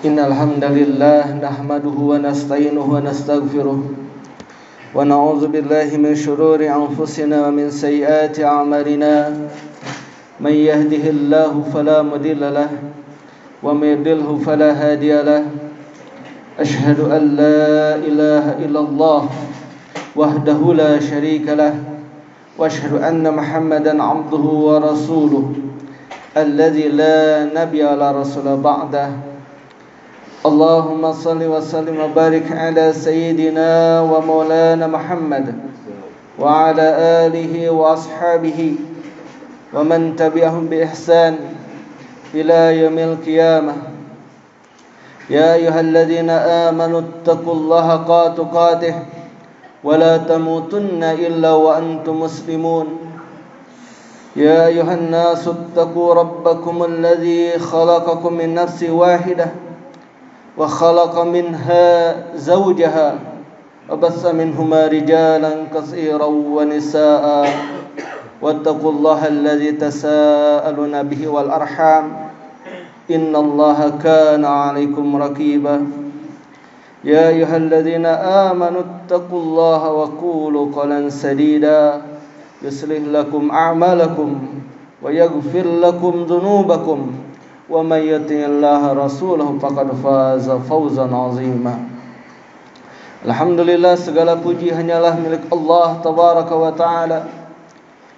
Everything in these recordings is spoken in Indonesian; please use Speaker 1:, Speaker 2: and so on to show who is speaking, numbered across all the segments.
Speaker 1: Innal hamdalillah nahmaduhu wa nasta'inuhu wa nastaghfiruh wa na'udzu billahi min shururi anfusina wa min sayyiati a'malina may yahdihillahu fala mudilla lahu wa may yudlilhu fala hadiya lahu ashhadu an la ilaha illallah wahdahu la syarika lahu wa ashhadu anna Muhammadan 'abduhu wa rasuluh alladzi la nabiyya la rasula ba'dahu. Allahumma salli wa sallim wa barik ala sayyidina wa maulana Muhammad wa ala alihi wa ashabihi wa man tabi'ahum bi ihsan ila yaumil qiyamah. Ya ayyuhalladzina amanu taqullaha haqqa tuqatih wa la tamutunna illa wa antum muslimun. Ya ayyuhan nasu taqu rabbakum alladzi khalaqakum min nafsin wahidah وخلق منها زوجها وبث منهما رجالا كثيرا ونساء واتقوا الله الذي تساءلون به والأرحام إن الله كان عليكم رقيبا يا أيها الذين آمنوا اتقوا الله وقولوا قولا سديدا يصلح لكم أعمالكم ويغفر لكم ذنوبكم وَمَن يُطِعِ اللَّهَ وَرَسُولَهُ فَقَدْ فَازَ فَوْزًا عَظِيمًا. Alhamdulillah, segala puji hanyalah milik Allah Tabaraka wa Ta'ala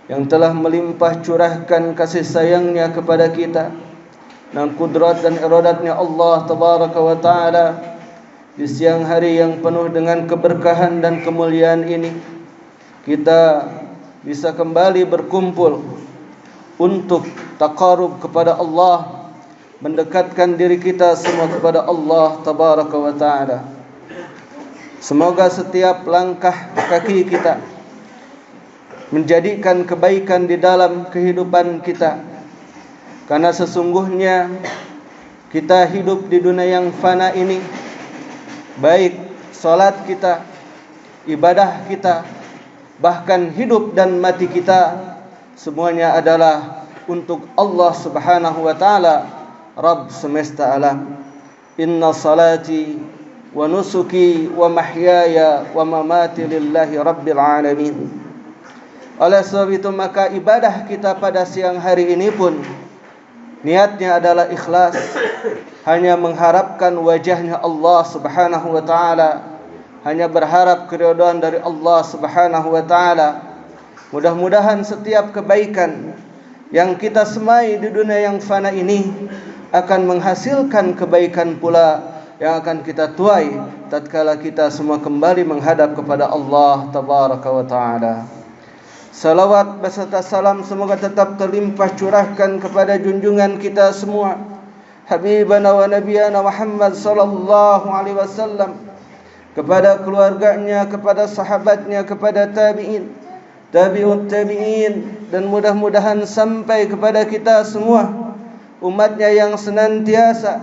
Speaker 1: yang telah melimpah curahkan kasih sayangnya kepada kita dan kudrat dan iradatnya Allah Tabaraka wa Ta'ala di siang hari yang penuh dengan keberkahan dan kemuliaan ini. Kita bisa kembali berkumpul untuk taqarrub kepada Allah, mendekatkan diri kita semua kepada Allah Tabaraka wa Ta'ala. Semoga setiap langkah kaki kita menjadikan kebaikan di dalam kehidupan kita, karena sesungguhnya kita hidup di dunia yang fana ini, baik salat kita, ibadah kita, bahkan hidup dan mati kita, semuanya adalah untuk Allah Subhanahu wa Ta'ala, Rabb semesta alam. Inna salati wa nusuki wa mahyaya wa mamati lillahi rabbil alamin. Oleh sebab itu maka ibadah kita pada siang hari ini pun niatnya adalah ikhlas, hanya mengharapkan wajahnya Allah Subhanahu wa Ta'ala, hanya berharap keridhaan dari Allah Subhanahu wa Ta'ala. Mudah-mudahan setiap kebaikan yang kita semai di dunia yang fana ini akan menghasilkan kebaikan pula yang akan kita tuai tatkala kita semua kembali menghadap kepada Allah Tabaraka wa Ta'ala. Salawat beserta salam semoga tetap terlimpah curahkan kepada junjungan kita semua, Habibana wa Nabiyana Muhammad sallallahu alaihi wasallam, kepada keluarganya, kepada sahabatnya, kepada tabi'in, tabi'ut tabi'in, dan mudah-mudahan sampai kepada kita semua, umatnya yang senantiasa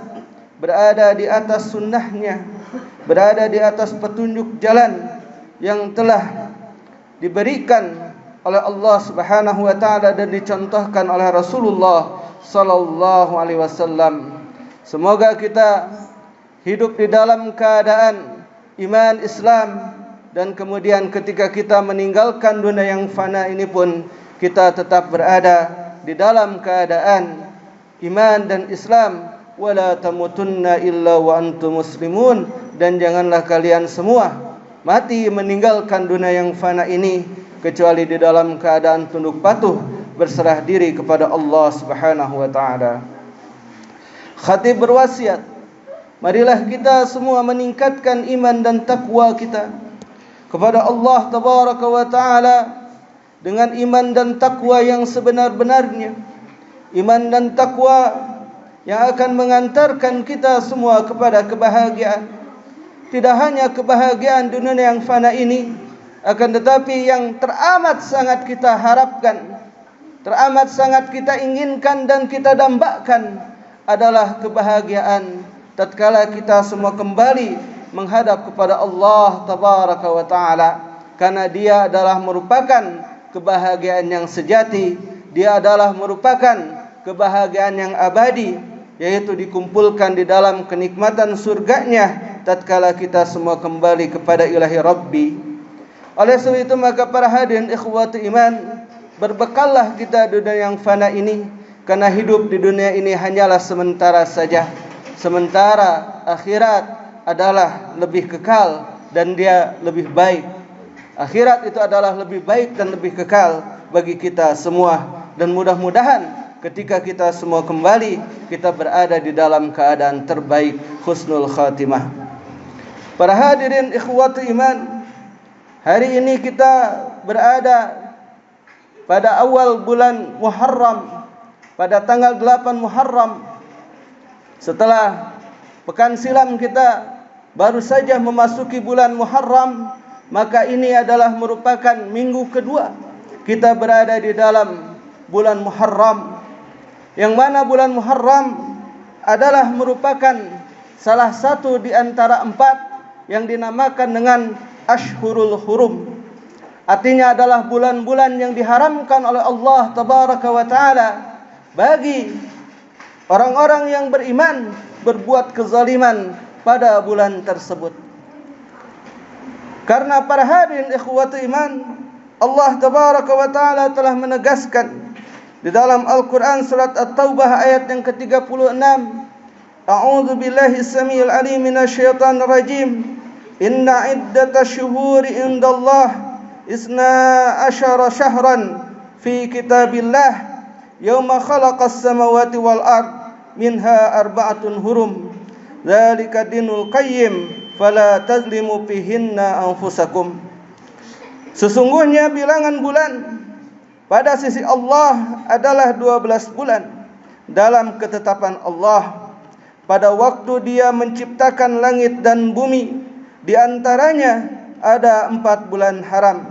Speaker 1: berada di atas sunnahnya, berada di atas petunjuk jalan yang telah diberikan oleh Allah Subhanahu wa Ta'ala dan dicontohkan oleh Rasulullah sallallahu alaihi wasallam. Semoga kita hidup di dalam keadaan iman Islam, dan kemudian ketika kita meninggalkan dunia yang fana ini pun kita tetap berada di dalam keadaan iman dan Islam. Wala tamutunna illa wa antum muslimun, dan janganlah kalian semua mati meninggalkan dunia yang fana ini kecuali di dalam keadaan tunduk patuh berserah diri kepada Allah Subhanahu wa Ta'ala. Khatib berwasiat, marilah kita semua meningkatkan iman dan takwa kita kepada Allah Tabaraka wa Ta'ala dengan iman dan takwa yang sebenar-benarnya, iman dan takwa yang akan mengantarkan kita semua kepada kebahagiaan. Tidak hanya kebahagiaan dunia yang fana ini, akan tetapi yang teramat sangat kita harapkan, teramat sangat kita inginkan dan kita dambakan adalah kebahagiaan tatkala kita semua kembali menghadap kepada Allah Tabaraka wa Ta'ala, karena Dia adalah merupakan kebahagiaan yang sejati, Dia adalah merupakan kebahagiaan yang abadi. yaitu dikumpulkan di dalam kenikmatan surganya tatkala kita semua kembali kepada Ilahi Rabbi. Oleh sebab itu maka para hadirin ikhwati iman, berbekallah kita dunia yang fana ini, karena hidup di dunia ini hanyalah sementara saja. Sementara akhirat adalah lebih kekal dan dia lebih baik. Akhirat itu adalah lebih baik dan lebih kekal bagi kita semua, dan mudah-mudahan ketika kita semua kembali, kita berada di dalam keadaan terbaik, husnul khatimah. Para hadirin ikhwati iman, hari ini kita berada pada awal bulan Muharram, pada tanggal 8 Muharram. Setelah pekan silam kita baru saja memasuki bulan Muharram, maka ini adalah merupakan minggu kedua kita berada di dalam bulan Muharram, yang mana bulan Muharram adalah merupakan salah satu di antara 4 yang dinamakan dengan Ashhurul Hurum. Artinya adalah bulan-bulan yang diharamkan oleh Allah Tabaraka wa Ta'ala bagi orang-orang yang beriman berbuat kezaliman pada bulan tersebut. Karena para hadirin ikhwati iman, Allah Tabaraka wa Ta'ala telah menegaskan di dalam Al-Quran surat At-Taubah ayat yang ke-36, A'udzu billahi as-sami'il 'alim minasyaitonir rajim. Inna iddatash syuhuri indallah isna asyara syahran fi kitabillah yauma khalaqas samawati wal ard minha arba'atun hurum. Dzalika dinul qayyim fala tazlimu fihinna anfusakum. Sesungguhnya bilangan bulan pada sisi Allah adalah 12 bulan dalam ketetapan Allah. Pada waktu Dia menciptakan langit dan bumi, di antaranya ada 4 bulan haram.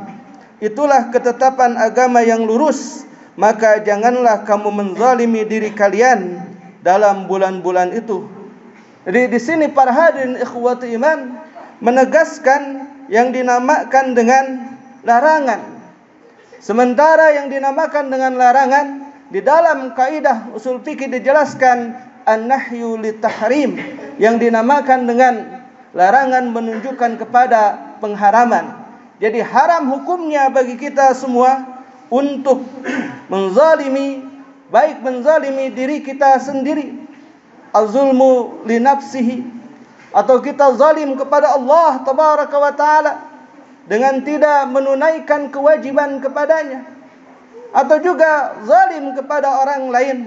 Speaker 1: Itulah ketetapan agama yang lurus, maka janganlah kamu menzalimi diri kalian dalam bulan-bulan itu. Jadi di sini para hadirin ikhwati iman menegaskan yang dinamakan dengan larangan. Sementara yang dinamakan dengan larangan di dalam kaidah usul fikih dijelaskan an-nahyu litahrim, yang dinamakan dengan larangan menunjukkan kepada pengharaman. Jadi haram hukumnya bagi kita semua untuk menzalimi, baik menzalimi diri kita sendiri, az-zulmu li nafsihi, atau kita zalim kepada Allah Tabaraka wa Ta'ala dengan tidak menunaikan kewajiban kepadanya, atau juga zalim kepada orang lain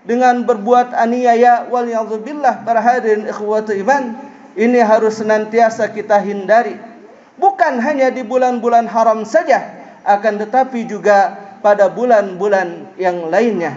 Speaker 1: dengan berbuat aniaya, waliyadzubillah. Para hadirin ikhwati iman, ini harus senantiasa kita hindari, bukan hanya di bulan-bulan haram saja, akan tetapi juga pada bulan-bulan yang lainnya.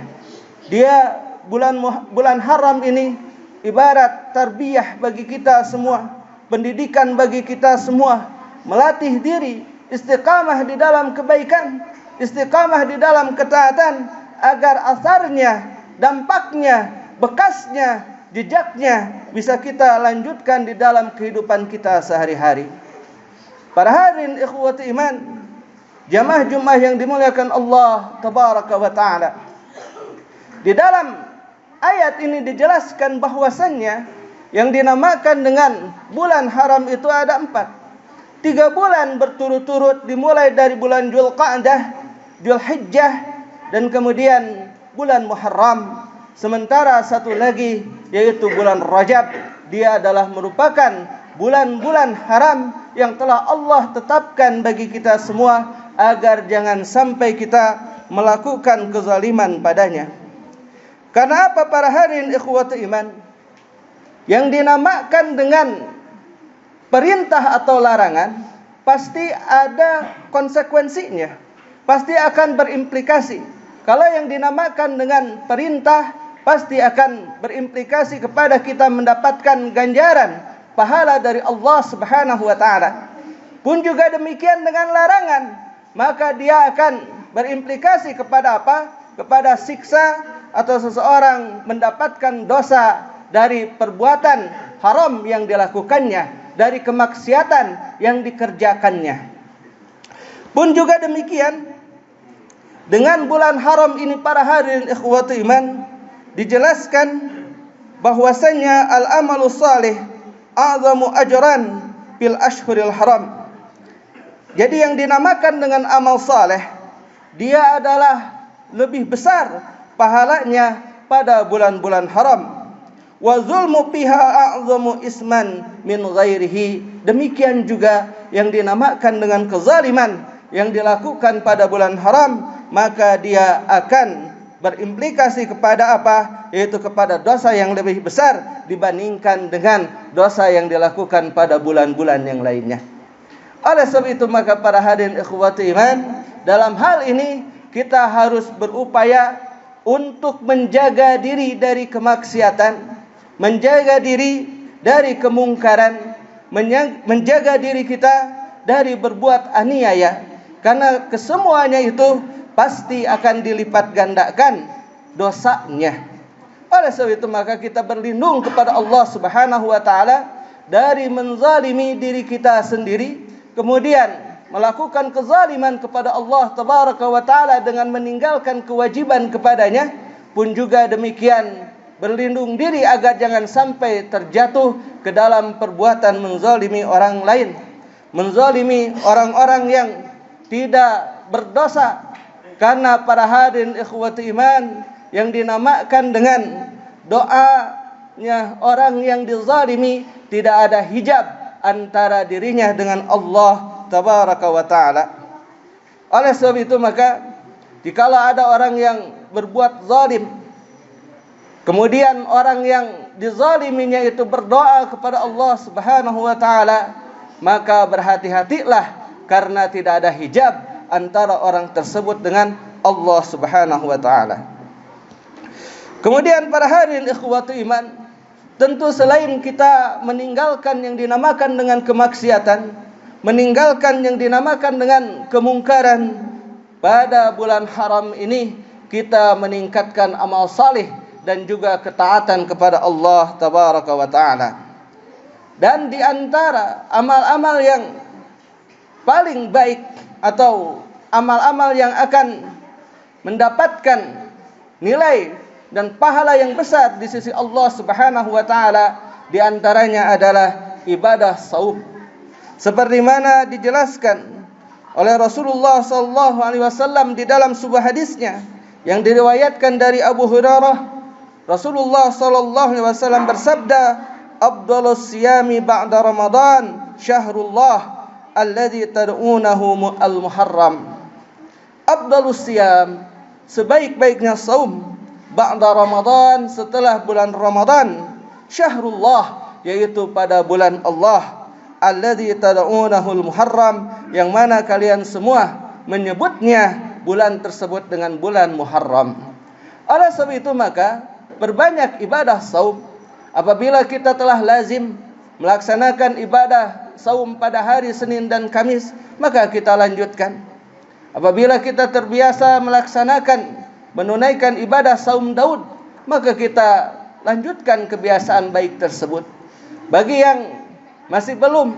Speaker 1: Dia bulan haram ini ibarat tarbiyah bagi kita semua, pendidikan bagi kita semua, melatih diri istiqamah di dalam kebaikan, istiqamah di dalam ketaatan, agar asarnya, dampaknya, bekasnya, jejaknya bisa kita lanjutkan di dalam kehidupan kita sehari-hari. Para hadirin ikhwati iman, jamaah Jumat yang dimuliakan Allah Tabaraka wa Ta'ala, di dalam ayat ini dijelaskan bahwasannya yang dinamakan dengan bulan haram itu ada 4. 3 bulan berturut-turut, dimulai dari bulan Dzulqa'dah, Dzulhijjah, dan kemudian bulan Muharram. Sementara satu lagi yaitu bulan Rajab, dia adalah merupakan bulan-bulan haram yang telah Allah tetapkan bagi kita semua agar jangan sampai kita melakukan kezaliman padanya. Karena apa para hadirin ikhwati iman? Yang dinamakan dengan perintah atau larangan pasti ada konsekuensinya, pasti akan berimplikasi. Kalau yang dinamakan dengan perintah pasti akan berimplikasi kepada kita mendapatkan ganjaran pahala dari Allah Subhanahu wa Ta'ala. Pun juga demikian dengan larangan, maka dia akan berimplikasi kepada apa? Kepada siksa, atau seseorang mendapatkan dosa dari perbuatan haram yang dilakukannya, dari kemaksiatan yang dikerjakannya. Pun juga demikian dengan bulan haram ini para hadirin ikhwati iman, dijelaskan bahwasanya al-amalu salih a'zamu ajran fil ashhuril haram. Jadi yang dinamakan dengan amal saleh, dia adalah lebih besar pahalanya pada bulan-bulan haram. Wa zulmu fiha a'zamu isman min ghairihi. Demikian juga yang dinamakan dengan kezaliman yang dilakukan pada bulan haram, maka dia akan berimplikasi kepada apa? Yaitu kepada dosa yang lebih besar dibandingkan dengan dosa yang dilakukan pada bulan-bulan yang lainnya. Oleh sebab itu maka para hadirin ikhwati iman, dalam hal ini kita harus berupaya untuk menjaga diri dari kemaksiatan, menjaga diri dari kemungkaran, menjaga diri kita dari berbuat aniaya, karena kesemuanya itu pasti akan dilipat gandakan dosanya. Oleh sebab itu maka kita berlindung kepada Allah Subhanahu wa taala dari menzalimi diri kita sendiri, kemudian melakukan kezaliman kepada Allah Tabaraka wa taala dengan meninggalkan kewajiban kepadanya, pun juga demikian berlindung diri agar jangan sampai terjatuh ke dalam perbuatan menzalimi orang lain, menzalimi orang-orang yang tidak berdosa. Karena para hadirin ikhwati iman, yang dinamakan dengan doanya orang yang dizalimi, tidak ada hijab antara dirinya dengan Allah Tabaraka wa ta'ala. Oleh sebab itu maka, jikalau ada orang yang berbuat zalim, kemudian orang yang dizaliminya itu berdoa kepada Allah Subhanahu wa ta'ala, maka berhati-hatilah, karena tidak ada hijab antara orang tersebut dengan Allah Subhanahu wa ta'ala. Kemudian para hadirin ikhwati iman, tentu selain kita meninggalkan yang dinamakan dengan kemaksiatan, meninggalkan yang dinamakan dengan kemungkaran, pada bulan haram ini kita meningkatkan amal salih dan juga ketaatan kepada Allah Tabaraka wa ta'ala. Dan di antara amal-amal yang paling baik atau amal-amal yang akan mendapatkan nilai dan pahala yang besar di sisi Allah Subhanahu wa taala, di antaranya adalah ibadah saum. Seperti mana dijelaskan oleh Rasulullah sallallahu alaihi wasallam di dalam sebuah hadisnya yang diriwayatkan dari Abu Hurairah, Rasulullah sallallahu alaihi wasallam bersabda, "Afdhalus siyami ba'da Ramadan syahrullah alladzi tad'unahu al-Muharram." Afdhalus siyam, sebaik-baiknya saum, ba'da Ramadan, setelah bulan Ramadan, syahrullah, yaitu pada bulan Allah, alladzi tad'unahu al-Muharram, yang mana kalian semua menyebutnya bulan tersebut dengan bulan Muharram. Oleh sebab itu maka berbanyak ibadah saum. Apabila kita telah lazim melaksanakan ibadah saum pada hari Senin dan Kamis, maka kita lanjutkan. Apabila kita terbiasa melaksanakan, menunaikan ibadah saum Daud, maka kita lanjutkan kebiasaan baik tersebut. Bagi yang masih belum,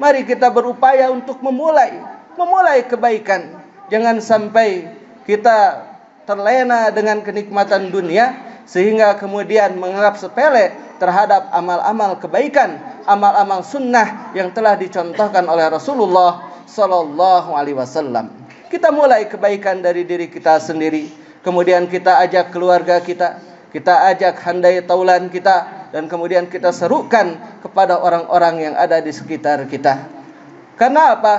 Speaker 1: mari kita berupaya untuk memulai kebaikan. Jangan sampai kita terlena dengan kenikmatan dunia sehingga kemudian menganggap sepele terhadap amal-amal kebaikan, amal-amal sunnah yang telah dicontohkan oleh Rasulullah sallallahu alaihi wasallam. Kita mulai kebaikan dari diri kita sendiri, kemudian kita ajak keluarga kita ajak handai taulan kita, dan kemudian kita serukan kepada orang-orang yang ada di sekitar kita. Karena apa?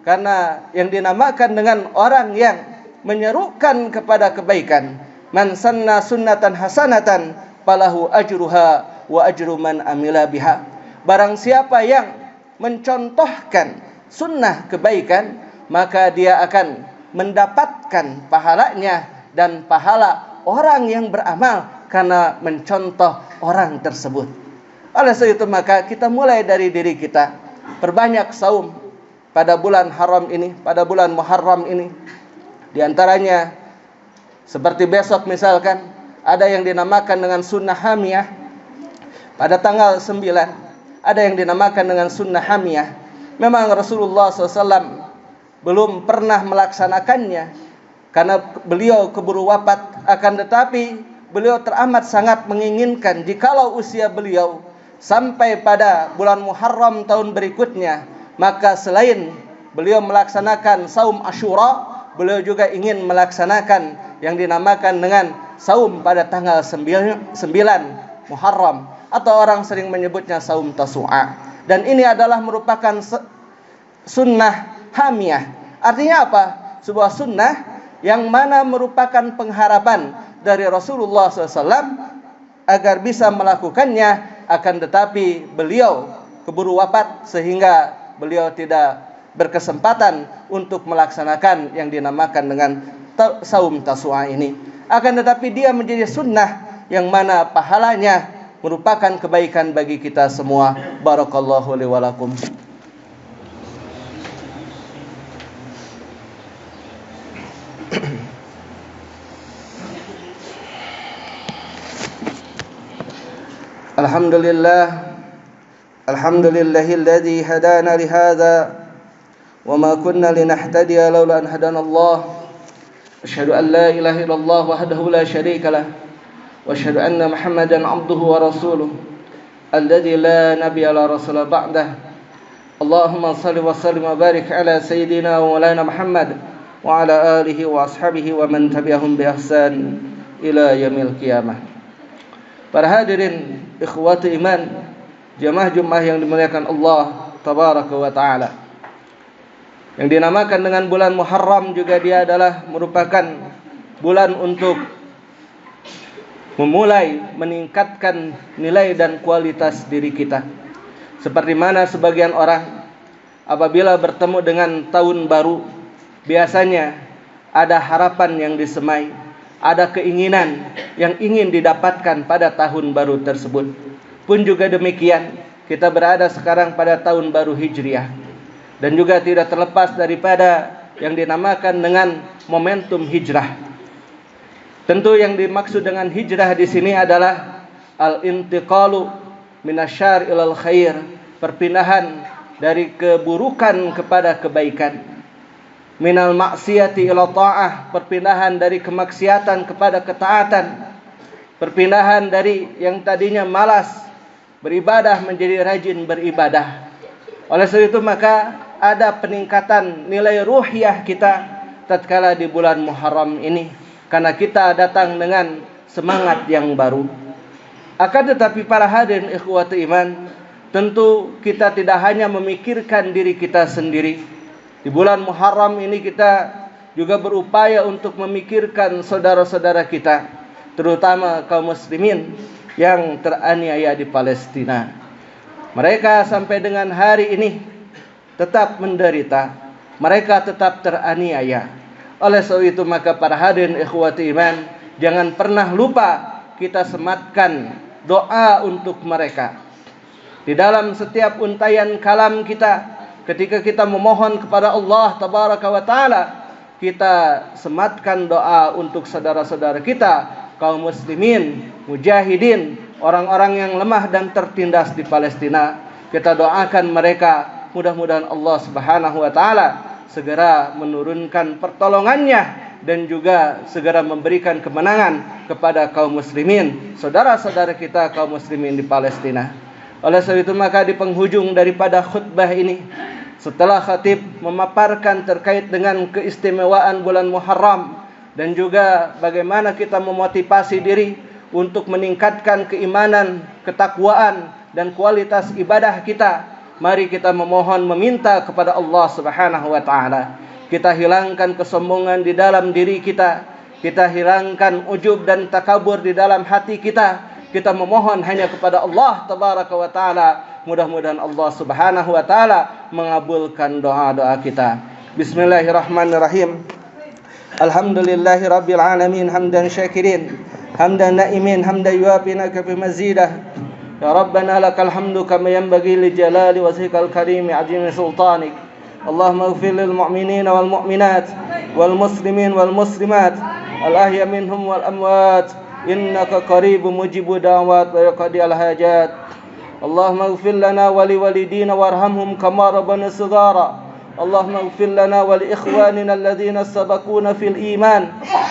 Speaker 1: Karena yang dinamakan dengan orang yang menyerukan kepada kebaikan, man sanna sunnatan hasanatan falahu ajruha wa ajru man amila biha. Barang siapa yang mencontohkan sunnah kebaikan, maka dia akan mendapatkan pahalanya dan pahala orang yang beramal karena mencontoh orang tersebut. Oleh sebab itu maka kita mulai dari diri kita, perbanyak saum pada bulan haram ini, pada bulan Muharram ini. Di antaranya seperti besok misalkan ada yang dinamakan dengan sunnah hamiyah. Pada tanggal 9 ada yang dinamakan dengan sunnah hamiyah. Memang Rasulullah SAW belum pernah melaksanakannya karena beliau keburu wafat, akan tetapi beliau teramat sangat menginginkan jikalau usia beliau sampai pada bulan Muharram tahun berikutnya, maka selain beliau melaksanakan saum Asyura, beliau juga ingin melaksanakan yang dinamakan dengan saum pada tanggal 9 Muharram, atau orang sering menyebutnya saum Tasu'a. Dan ini adalah merupakan sunnah hamiyah. Artinya apa? Sebuah sunnah yang mana merupakan pengharapan dari Rasulullah SAW agar bisa melakukannya, akan tetapi beliau keburu wafat sehingga beliau tidak berkesempatan untuk melaksanakan yang dinamakan dengan saum Tasu'a ini. Akan tetapi dia menjadi sunnah yang mana pahalanya merupakan kebaikan bagi kita semua. Barakallahu li wa lakum. Alhamdulillahilladzi hadana li hadza wa ma kunna linahtadiya laula an hadanallah. Asyhadu an la ilaha illallah wahdahu la syarika lah wa asyhadu anna Muhammadan abduhu wa rasuluh alladzi la nabiyya la rasula ba'dah. Allahumma shalli wa sallim wa barik ala sayyidina wa maulana Muhammad wa ala alihi wa ashabihi wa man tabi'ahum bi ihsan ila yaumil qiyamah. Para hadirin ikhwati iman, jamaah-jamaah yang dimuliakan Allah tabaraka wa taala. Yang dinamakan dengan bulan Muharram juga dia adalah merupakan bulan untuk memulai meningkatkan nilai dan kualitas diri kita. Seperti mana sebagian orang apabila bertemu dengan tahun baru, biasanya ada harapan yang disemai, ada keinginan yang ingin didapatkan pada tahun baru tersebut. Pun juga demikian, kita berada sekarang pada tahun baru Hijriah. Dan juga tidak terlepas daripada yang dinamakan dengan momentum hijrah. Tentu yang dimaksud dengan hijrah di sini adalah al-intiqalu minasyarr ilal khair, perpindahan dari keburukan kepada kebaikan. Minal maksiati ila ta'ah, perpindahan dari kemaksiatan kepada ketaatan. Perpindahan dari yang tadinya malas beribadah menjadi rajin beribadah. Oleh sebab itu maka ada peningkatan nilai ruhiyah kita tatkala di bulan Muharram ini, karena kita datang dengan semangat yang baru. Akan tetapi para hadirin ikhwati iman, tentu kita tidak hanya memikirkan diri kita sendiri. Di bulan Muharram ini kita juga berupaya untuk memikirkan saudara-saudara kita, terutama kaum muslimin yang teraniaya di Palestina. Mereka sampai dengan hari ini tetap menderita, mereka tetap teraniaya. Oleh sebab itu maka para hadirin ikhwati iman, jangan pernah lupa kita sematkan doa untuk mereka. Di dalam setiap untayan kalam kita, ketika kita memohon kepada Allah tabaraka wa taala, kita sematkan doa untuk saudara-saudara kita, kaum muslimin, mujahidin, orang-orang yang lemah dan tertindas di Palestina. Kita doakan mereka, mudah-mudahan Allah Subhanahu wa taala segera menurunkan pertolongannya dan juga segera memberikan kemenangan kepada kaum muslimin, saudara-saudara kita kaum muslimin di Palestina. Oleh sebab itu maka di penghujung daripada khutbah ini, setelah khatib memaparkan terkait dengan keistimewaan bulan Muharram dan juga bagaimana kita memotivasi diri untuk meningkatkan keimanan, ketakwaan dan kualitas ibadah kita, mari kita memohon meminta kepada Allah Subhanahu wa taala. Kita hilangkan kesombongan di dalam diri kita. Kita hilangkan ujub dan takabur di dalam hati kita. Kita memohon hanya kepada Allah tabaraka wa taala. Mudah-mudahan Allah Subhanahu wa taala mengabulkan doa-doa kita. Bismillahirrahmanirrahim. Alhamdulillahi rabbil alamin hamdan syakirin, hamdan na'imin, hamdan yuafina kafi mazidah. Ya Rabbana lakal hamdu kama yanbaghi li jalali wajhikal karim azimi sultanik. Allahumma ighfir lil mu'minina wal mu'minat wal muslimin wal muslimat al ahya minhum wal amwat innaka qaribun mujibud da'wat wa yaqdi al hajat. Allahumma ighfir lana wa li walidina warhamhum kama rabbana shighara اللهم اغفر لنا ولإخواننا الذين سبقونا في الإيمان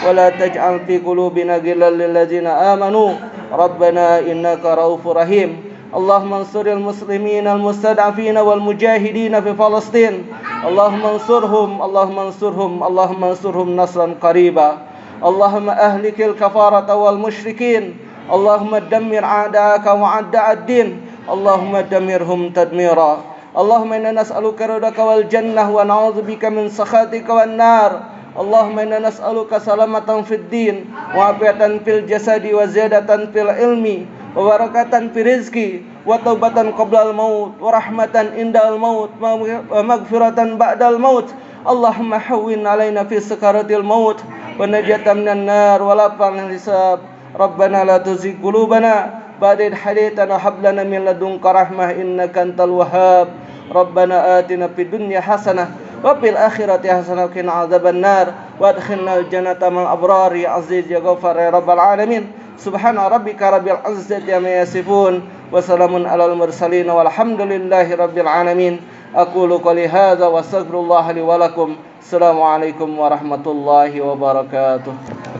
Speaker 1: ولا تجعل في قلوبنا غلا للذين آمنوا ربنا إنك رؤوف رحيم اللهم انصر المسلمين المستضعفين والمجاهدين في فلسطين اللهم انصرهم اللهم انصرهم اللهم انصرهم نصرا قريبا اللهم أهلك الكفارة والمشركين اللهم دمر أعداءك وأعداء الدين اللهم دمرهم تدميرا اللهم إنا نسألك رضاك والجنة ونعوذ بك من سخطك والنار اللهم إنا نسألك سلامة في الدين وعافية في الجسد وزيادة في العلم وبركة في الرزق وتوبة قبل الموت ورحمة عند الموت ومغفرة بعد الموت اللهم حوّن علينا في سكرات الموت ونجاة من النار ولا الحساب ربنا لا تزغ قلوبنا بعد إذ هديتنا وهب لنا من لدنك رحمة إنك أنت الوهاب ربنا آتنا في الدنيا حسنة وفي الآخرة حسنة وقنا عذاب النار وادخلنا الجنة مع الأبرار يا عزيز يا غفار يا رب العالمين سبحان ربك رب العزة عما يصفون وسلام على المرسلين والحمد لله رب العالمين أقول قولي هذا واستغفر الله لي ولكم السلام عليكم ورحمة الله وبركاته